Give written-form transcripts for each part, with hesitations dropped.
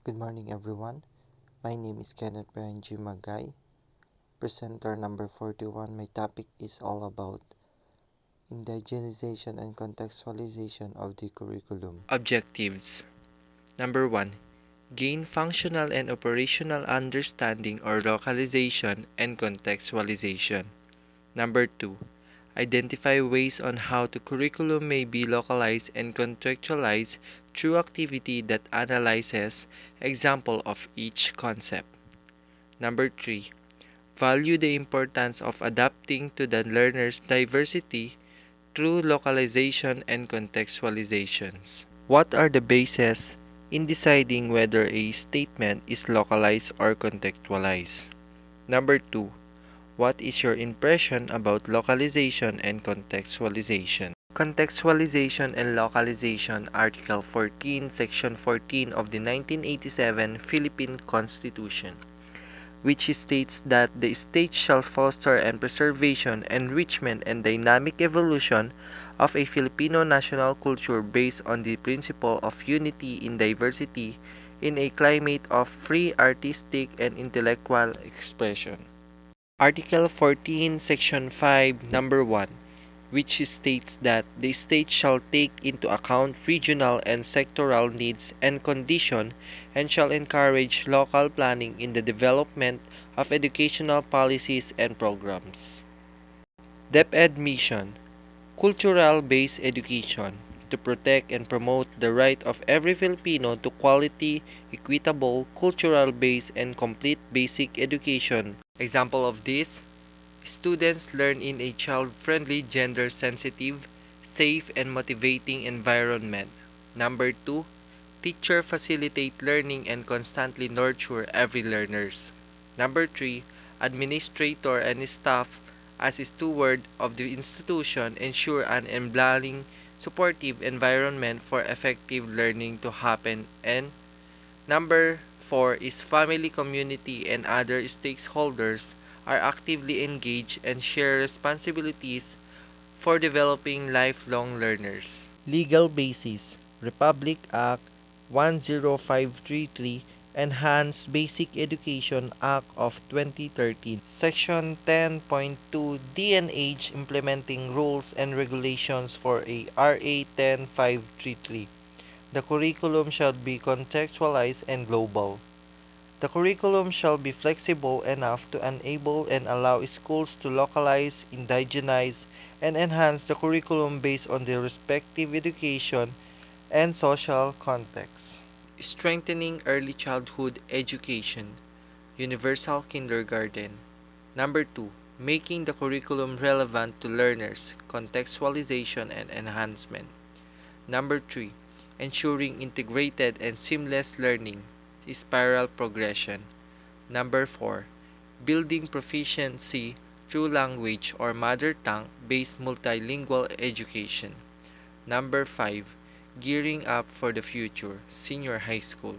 Good morning, everyone. My name is Kenneth Brian G. Magay, presenter number 41. My topic is all about indigenization and contextualization of the curriculum. Objectives. Number 1. Gain functional and operational understanding or localization and contextualization. Number 2. Identify ways on how the curriculum may be localized and contextualized through activity that analyzes example of each concept. Number 3. Value the importance of adapting to the learner's diversity through localization and contextualizations. What are the bases in deciding whether a statement is localized or contextualized? Number 2. What is your impression about localization and contextualization? Contextualization and Localization, Article 14, Section 14 of the 1987 Philippine Constitution, which states that the state shall foster and preservation, enrichment, and dynamic evolution of a Filipino national culture based on the principle of unity in diversity in a climate of free artistic and intellectual expression. Article 14, Section 5, Number 1, which states that the state shall take into account regional and sectoral needs and conditions and shall encourage local planning in the development of educational policies and programs. DepEd mission: cultural-based education to protect and promote the right of every Filipino to quality, equitable, cultural-based, and complete basic education. Example of this: students learn in a child-friendly, gender-sensitive, safe, and motivating environment. Number 2, teacher facilitate learning and constantly nurture every learners. Number 3, administrator and staff as steward of the institution ensure an enabling, supportive environment for effective learning to happen. And number 4 is family, community, and other stakeholders are actively engaged and share responsibilities for developing lifelong learners. Legal basis: Republic Act 10533, Enhanced Basic Education Act of 2013, Section 10.2 D&H implementing rules and regulations for a RA 10533. The curriculum shall be contextualized and global. The curriculum shall be flexible enough to enable and allow schools to localize, indigenize, and enhance the curriculum based on their respective education and social context. Strengthening early childhood education, universal kindergarten. Number 2, making the curriculum relevant to learners, contextualization and enhancement. Number 3, ensuring integrated and seamless learning, spiral progression. Number 4, building proficiency through language or mother tongue based multilingual education. Number 5, gearing up for the future, senior high school.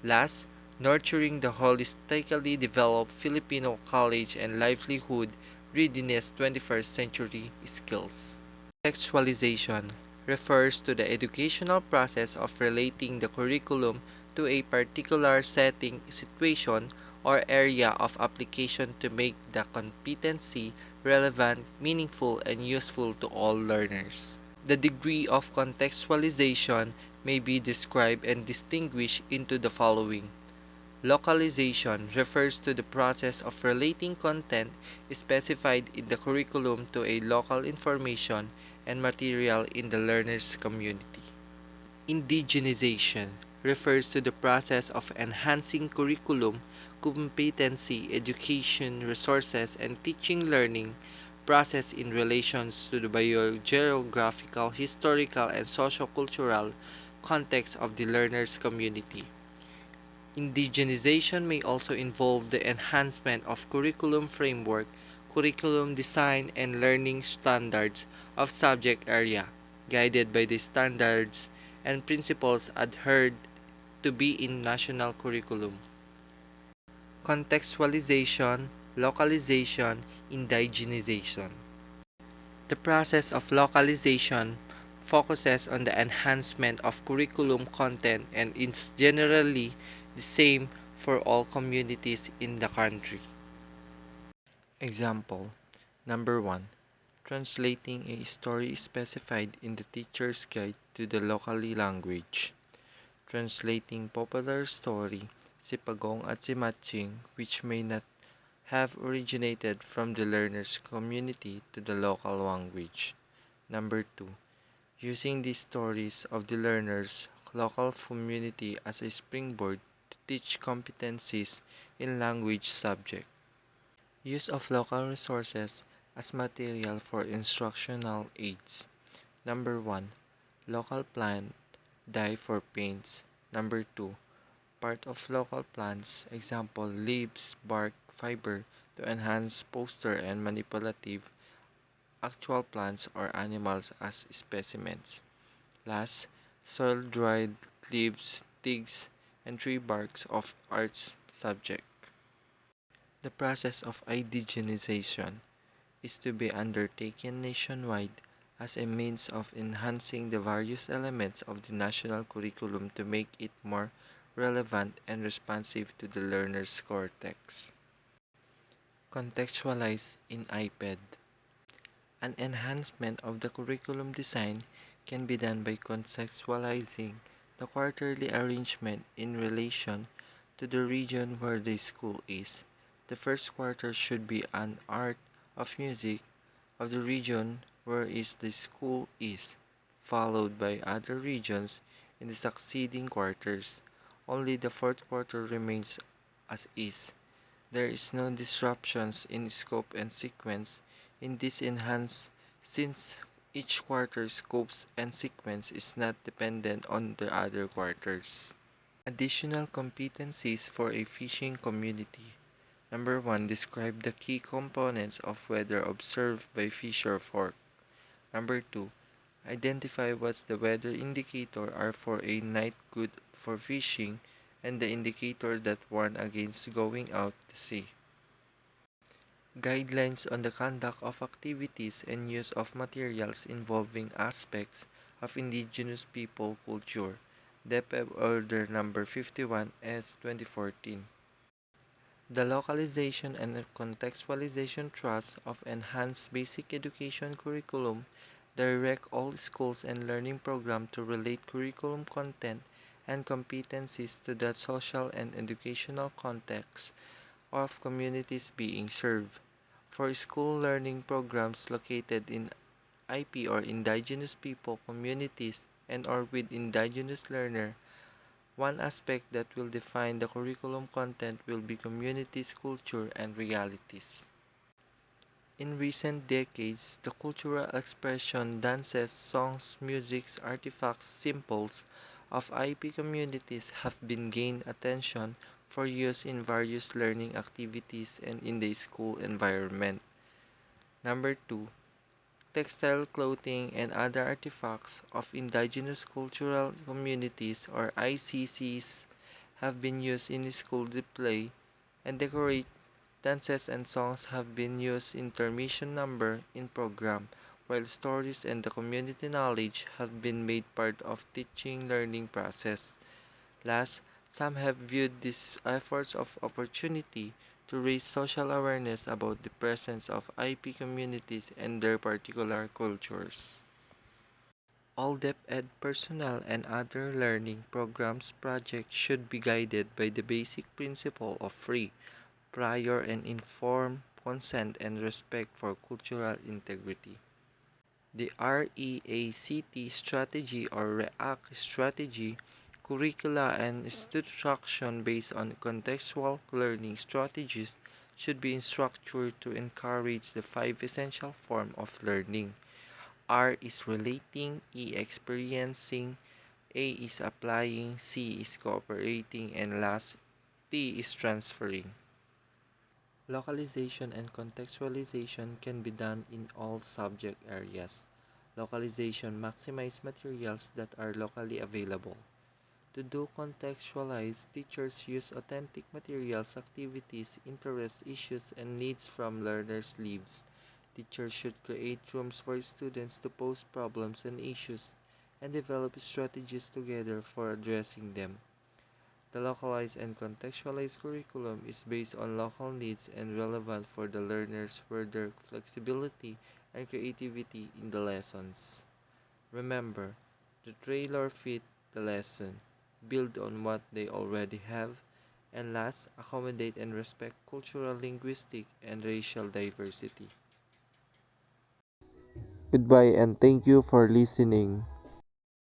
Last, nurturing the holistically developed Filipino college and livelihood readiness 21st century skills. Contextualization refers to the educational process of relating the curriculum to a particular setting, situation, or area of application to make the competency relevant, meaningful, and useful to all learners. The degree of contextualization may be described and distinguished into the following. Localization refers to the process of relating content specified in the curriculum to a local information and material in the learner's community. Indigenization refers to the process of enhancing curriculum, competency, education, resources, and teaching learning process in relations to the biogeographical, historical, and sociocultural context of the learner's community. Indigenization may also involve the enhancement of curriculum framework, curriculum design, and learning standards of subject area, guided by the standards and principles adhered to be in national curriculum. Contextualization, localization, indigenization. The process of localization focuses on the enhancement of curriculum content and is generally the same for all communities in the country. Example number 1. Translating a story specified in the teacher's guide to the locally language. Translating popular story, Si Pagong at Si Matching, which may not have originated from the learner's community to the local language. Number 2. Using these stories of the learner's local community as a springboard to teach competencies in language subject. Use of local resources as material for instructional aids. Number 1. Local plant dye for paints. Number 2. Part of local plants, example leaves, bark, fiber, to enhance poster and manipulative actual plants or animals as specimens. Last, soil dried leaves, twigs, and tree barks of arts subject. The process of indigenization is to be undertaken nationwide as a means of enhancing the various elements of the national curriculum to make it more relevant and responsive to the learner's cortex. Contextualize in IPED. An enhancement of the curriculum design can be done by contextualizing the quarterly arrangement in relation to the region where the school is. The first quarter should be an art of music of the region where is the school is, followed by other regions in the succeeding quarters. Only the fourth quarter remains as is. There is no disruptions in scope and sequence in this enhanced since each quarter's scopes and sequence is not dependent on the other quarters. Additional competencies for a fishing community. Number 1. Describe the key components of weather observed by fisher folk. Number 2. Identify what the weather indicator are for a night good for fishing and the indicator that warn against going out to sea. Guidelines on the conduct of activities and use of materials involving aspects of indigenous people culture. DepEd Order Number 51 S 2014. The Localization and Contextualization Trust of Enhanced Basic Education Curriculum direct all schools and learning programs to relate curriculum content and competencies to the social and educational context of communities being served. For school learning programs located in IP or indigenous people communities and or with indigenous learner, one aspect that will define the curriculum content will be communities' culture and realities. In recent decades, the cultural expression, dances, songs, music, artifacts, symbols of IP communities have been gained attention for use in various learning activities and in the school environment. Number 2. Textile clothing and other artifacts of indigenous cultural communities or ICCs have been used in school display and decorate. Dances and songs have been used in intermission number in program, while stories and the community knowledge have been made part of teaching learning process. Last, some have viewed these efforts of opportunity to raise social awareness about the presence of IP communities and their particular cultures. All DepEd personnel and other learning programs projects should be guided by the basic principle of free, prior and informed consent and respect for cultural integrity. The REACT strategy or REACT strategy, curricula and instruction based on contextual learning strategies should be structured to encourage the five essential forms of learning. R is relating, E experiencing, A is applying, C is cooperating, and last T is transferring. Localization and contextualization can be done in all subject areas. Localization maximizes materials that are locally available. To do contextualize, teachers use authentic materials, activities, interests, issues, and needs from learners' lives. Teachers should create rooms for students to pose problems and issues and develop strategies together for addressing them. The localized and contextualized curriculum is based on local needs and relevant for the learners for their flexibility and creativity in the lessons. Remember, to tailor fit the lesson, build on what they already have, and last, accommodate and respect cultural, linguistic, and racial diversity. Goodbye and thank you for listening.